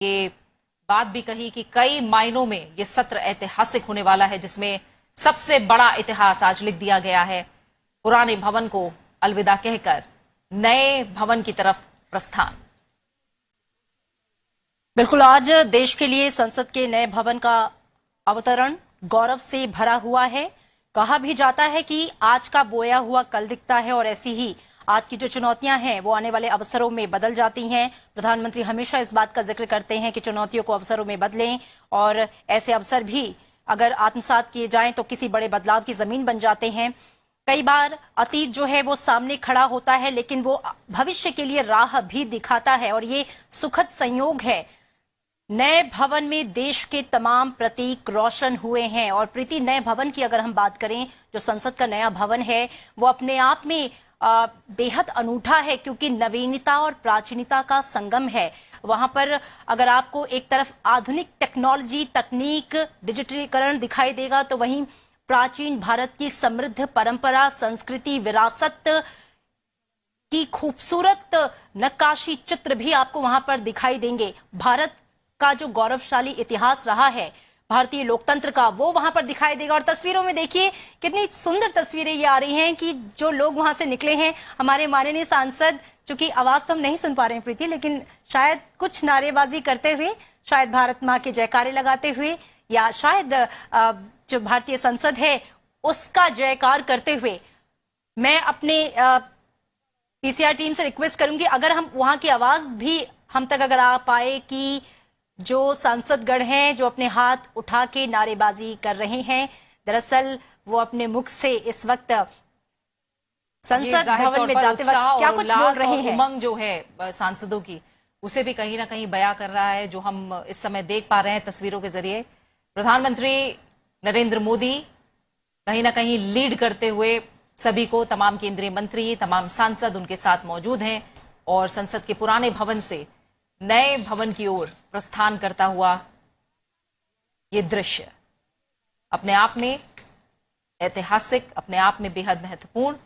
ये बात भी कही कि कई मायनों में ये सत्र ऐतिहासिक होने वाला है, जिसमें सबसे बड़ा इतिहास आज लिख दिया गया है। पुराने भवन को अलविदा कहकर नए भवन की तरफ प्रस्थान। बिल्कुल, आज देश के लिए संसद के नए भवन का अवतरण गौरव से भरा हुआ है। कहा भी जाता है कि आज का बोया हुआ कल दिखता है और ऐसी ही आज की जो चुनौतियां हैं वो आने वाले अवसरों में बदल जाती हैं। प्रधानमंत्री हमेशा इस बात का जिक्र करते हैं कि चुनौतियों को अवसरों में बदलें और ऐसे अवसर भी अगर आत्मसात किए जाएं तो किसी बड़े बदलाव की जमीन बन जाते हैं। कई बार अतीत जो है वो सामने खड़ा होता है, लेकिन वो भविष्य के लिए राह भी दिखाता है और ये सुखद संयोग है। नए भवन में देश के तमाम प्रतीक रोशन हुए हैं और प्रीति, नए भवन की अगर हम बात करें, जो संसद का नया भवन है वो अपने आप में बेहद अनूठा है, क्योंकि नवीनता और प्राचीनता का संगम है। वहां पर अगर आपको एक तरफ आधुनिक टेक्नोलॉजी, तकनीक, डिजिटलीकरण दिखाई देगा, तो वहीं प्राचीन भारत की समृद्ध परंपरा, संस्कृति, विरासत की खूबसूरत नक्काशी चित्र भी आपको वहां पर दिखाई देंगे। भारत का जो गौरवशाली इतिहास रहा है भारतीय लोकतंत्र का, वो वहां पर दिखाई देगा। और तस्वीरों में देखिए कितनी सुंदर तस्वीरें ये आ रही हैं कि जो लोग वहां से निकले हैं, हमारे माननीय सांसद, चूंकि आवाज तो हम नहीं सुन पा रहे हैं प्रीति, लेकिन शायद कुछ नारेबाजी करते हुए, शायद भारत माँ के जयकारे लगाते हुए, या शायद जो भारतीय संसद है उसका जयकार करते हुए, मैं अपने पीसीआर टीम से रिक्वेस्ट करूंगी अगर हम वहां की आवाज भी हम तक अगर आ पाए कि जो सांसदगण हैं जो अपने हाथ उठा के नारेबाजी कर रहे हैं, दरअसल वो अपने मुख से इस वक्त संसद भवन में जाते वक्त क्या कुछ बोल रहे हैं। उमंग जो है सांसदों की, उसे भी कहीं ना कहीं बयां कर रहा है, जो हम इस समय देख पा रहे हैं तस्वीरों के जरिए। प्रधानमंत्री नरेंद्र मोदी कहीं ना कहीं लीड करते हुए सभी को, तमाम केंद्रीय मंत्री, तमाम सांसद उनके साथ मौजूद हैं और संसद के पुराने भवन से नए भवन की ओर प्रस्थान करता हुआ ये दृश्य अपने आप में ऐतिहासिक, अपने आप में बेहद महत्वपूर्ण।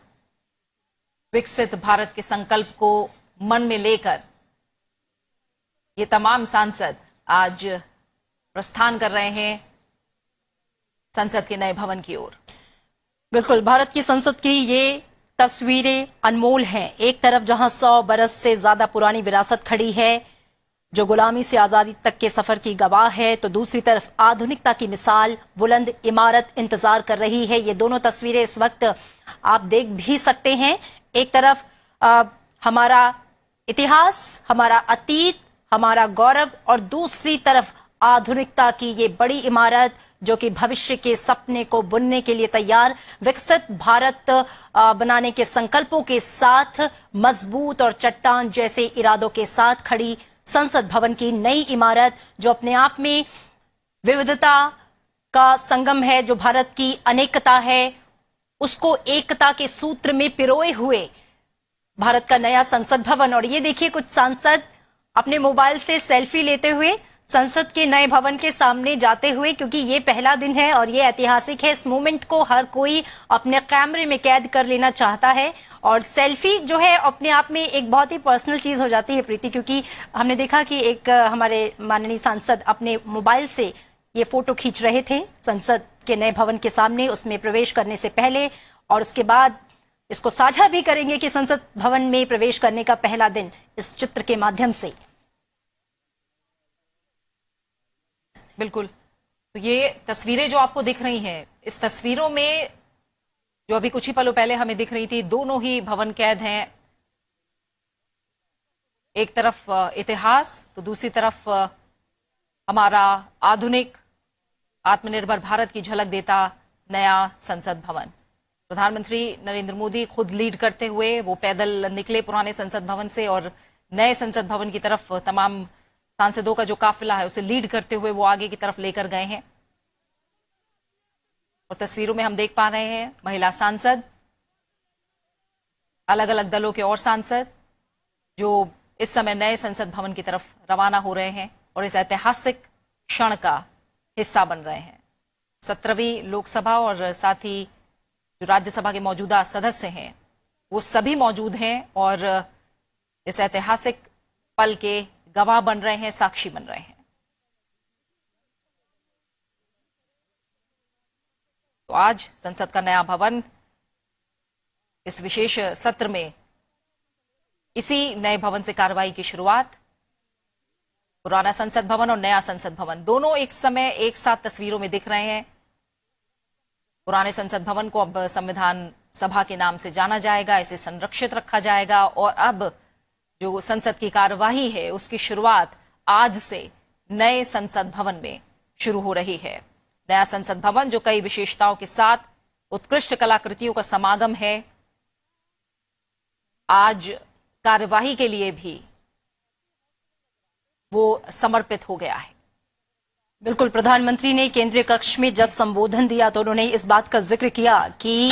विकसित भारत के संकल्प को मन में लेकर ये तमाम सांसद आज प्रस्थान कर रहे हैं संसद के नए भवन की ओर। बिल्कुल, भारत की संसद की ये तस्वीरें अनमोल हैं। एक तरफ जहां 100 बरस से ज्यादा पुरानी विरासत खड़ी है जो गुलामी से आजादी तक के सफर की गवाह है, तो दूसरी तरफ आधुनिकता की मिसाल, बुलंद इमारत इंतजार कर रही है। ये दोनों तस्वीरें इस वक्त आप देख भी सकते हैं। एक तरफ हमारा इतिहास, हमारा अतीत, हमारा गौरव, और दूसरी तरफ आधुनिकता की ये बड़ी इमारत जो कि भविष्य के सपने को बुनने के लिए तैयार, विकसित भारत बनाने के संकल्पों के साथ, मजबूत और चट्टान जैसे इरादों के साथ खड़ी संसद भवन की नई इमारत, जो अपने आप में विविधता का संगम है, जो भारत की अनेकता है उसको एकता के सूत्र में पिरोए हुए भारत का नया संसद भवन। और ये देखिए कुछ सांसद अपने मोबाइल से सेल्फी लेते हुए संसद के नए भवन के सामने जाते हुए, क्योंकि ये पहला दिन है और ये ऐतिहासिक है। इस मोमेंट को हर कोई अपने कैमरे में कैद कर लेना चाहता है और सेल्फी जो है अपने आप में एक बहुत ही पर्सनल चीज हो जाती है प्रीति, क्योंकि हमने देखा कि एक हमारे माननीय सांसद अपने मोबाइल से ये फोटो खींच रहे थे संसद के नए भवन के सामने, उसमें प्रवेश करने से पहले, और उसके बाद इसको साझा भी करेंगे कि संसद भवन में प्रवेश करने का पहला दिन इस चित्र के माध्यम से। बिल्कुल, तो ये तस्वीरें जो आपको दिख रही हैं, इस तस्वीरों में जो अभी कुछ ही पलों पहले हमें दिख रही थी, दोनों ही भवन कैद हैं। एक तरफ इतिहास, तो दूसरी तरफ हमारा आधुनिक आत्मनिर्भर भारत की झलक देता नया संसद भवन। प्रधानमंत्री नरेंद्र मोदी खुद लीड करते हुए वो पैदल निकले पुराने संसद भवन से और नए संसद भवन की तरफ तमाम सांसदों का जो काफिला है उसे लीड करते हुए वो आगे की तरफ लेकर गए हैं। और तस्वीरों में हम देख पा रहे हैं महिला सांसद, अलग अलग दलों के और सांसद जो इस समय नए संसद भवन की तरफ रवाना हो रहे हैं और इस ऐतिहासिक क्षण का हिस्सा बन रहे हैं। 17वीं लोकसभा और साथ ही जो राज्यसभा के मौजूदा सदस्य हैं वो सभी मौजूद हैं और इस ऐतिहासिक पल के गवाह बन रहे हैं, साक्षी बन रहे हैं। तो आज संसद का नया भवन, इस विशेष सत्र में इसी नए भवन से कार्रवाई की शुरुआत। पुराना संसद भवन और नया संसद भवन दोनों एक समय एक साथ तस्वीरों में दिख रहे हैं। पुराने संसद भवन को अब संविधान सभा के नाम से जाना जाएगा, इसे संरक्षित रखा जाएगा और अब जो संसद की कार्यवाही है उसकी शुरुआत आज से नए संसद भवन में शुरू हो रही है। नया संसद भवन जो कई विशेषताओं के साथ उत्कृष्ट कलाकृतियों का समागम है, आज कार्यवाही के लिए भी वो समर्पित हो गया है। बिल्कुल, प्रधानमंत्री ने केंद्रीय कक्ष में जब संबोधन दिया तो उन्होंने इस बात का जिक्र किया कि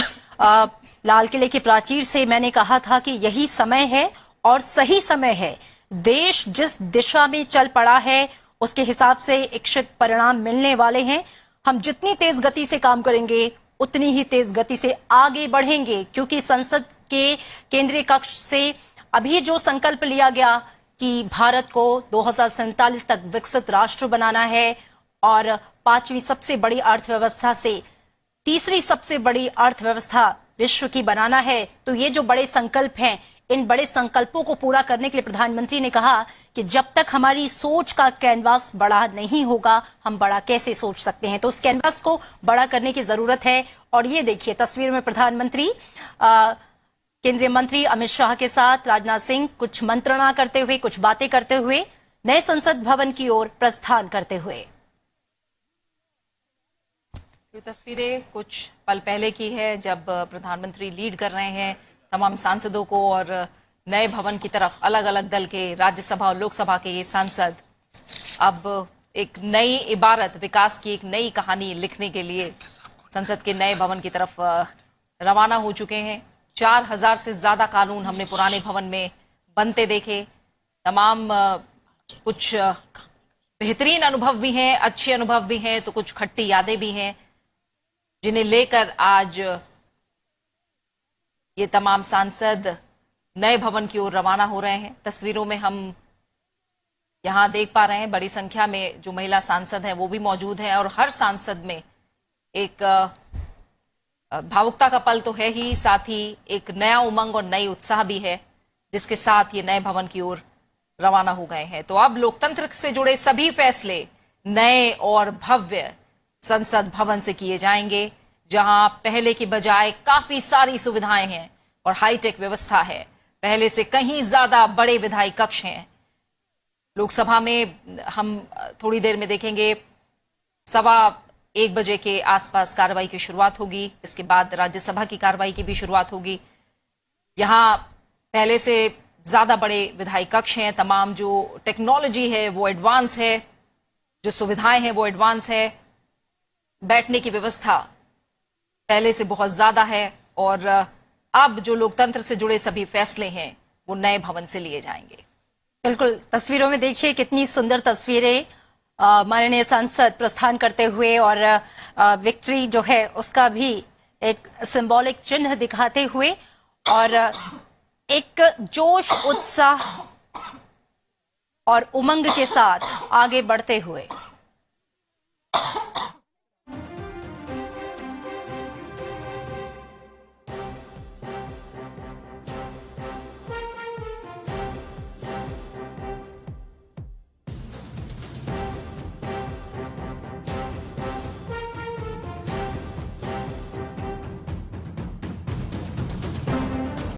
लाल किले की प्राचीर से मैंने कहा था कि यही समय है और सही समय है। देश जिस दिशा में चल पड़ा है उसके हिसाब से इच्छित परिणाम मिलने वाले हैं। हम जितनी तेज गति से काम करेंगे उतनी ही तेज गति से आगे बढ़ेंगे, क्योंकि संसद के केंद्रीय कक्ष से अभी जो संकल्प लिया गया कि भारत को 2047 तक विकसित राष्ट्र बनाना है और 5वीं सबसे बड़ी अर्थव्यवस्था से तीसरी सबसे बड़ी अर्थव्यवस्था विश्व की बनाना है, तो ये जो बड़े संकल्प हैं, इन बड़े संकल्पों को पूरा करने के लिए प्रधानमंत्री ने कहा कि जब तक हमारी सोच का कैनवास बड़ा नहीं होगा, हम बड़ा कैसे सोच सकते हैं। तो उस कैनवास को बड़ा करने की जरूरत है। और ये देखिए तस्वीर में प्रधानमंत्री केंद्रीय मंत्री अमित शाह के साथ राजनाथ सिंह कुछ मंत्रणा करते हुए, कुछ बातें करते हुए नए संसद भवन की ओर प्रस्थान करते हुए। ये तस्वीरें कुछ पल पहले की है जब प्रधानमंत्री लीड कर रहे हैं तमाम सांसदों को और नए भवन की तरफ अलग अलग दल के, राज्यसभा और लोकसभा के ये सांसद अब एक नई इबारत, विकास की एक नई कहानी लिखने के लिए संसद के नए भवन की तरफ रवाना हो चुके हैं। 4000 से ज्यादा कानून हमने पुराने भवन में बनते देखे। तमाम कुछ बेहतरीन अनुभव भी हैं, अच्छे अनुभव भी हैं, तो कुछ खट्टी यादें भी हैं जिन्हें लेकर आज ये तमाम सांसद नए भवन की ओर रवाना हो रहे हैं। तस्वीरों में हम यहां देख पा रहे हैं बड़ी संख्या में जो महिला सांसद हैं वो भी मौजूद हैं और हर सांसद में एक भावुकता का पल तो है ही, साथ ही एक नया उमंग और नई उत्साह भी है जिसके साथ ये नए भवन की ओर रवाना हो गए हैं। तो अब लोकतंत्र से जुड़े सभी फैसले नए और भव्य संसद भवन से किए जाएंगे, जहां पहले की बजाय काफी सारी सुविधाएं हैं और हाईटेक व्यवस्था है। पहले से कहीं ज्यादा बड़े विधायी कक्ष हैं। लोकसभा में हम थोड़ी देर में देखेंगे 1:15 बजे के आसपास कार्रवाई की शुरुआत होगी। इसके बाद राज्यसभा की कार्रवाई की भी शुरुआत होगी। यहां पहले से ज्यादा बड़े विधायी कक्ष हैं। तमाम जो टेक्नोलॉजी है वो एडवांस है, जो सुविधाएं हैं वो एडवांस है। बैठने की व्यवस्था पहले से बहुत ज्यादा है और अब जो लोकतंत्र से जुड़े सभी फैसले हैं वो नए भवन से लिए जाएंगे। बिल्कुल, तस्वीरों में देखिए कितनी सुंदर तस्वीरें माननीय सांसद प्रस्थान करते हुए और विक्ट्री जो है उसका भी एक सिंबॉलिक चिन्ह दिखाते हुए और एक जोश, उत्साह और उमंग के साथ आगे बढ़ते हुए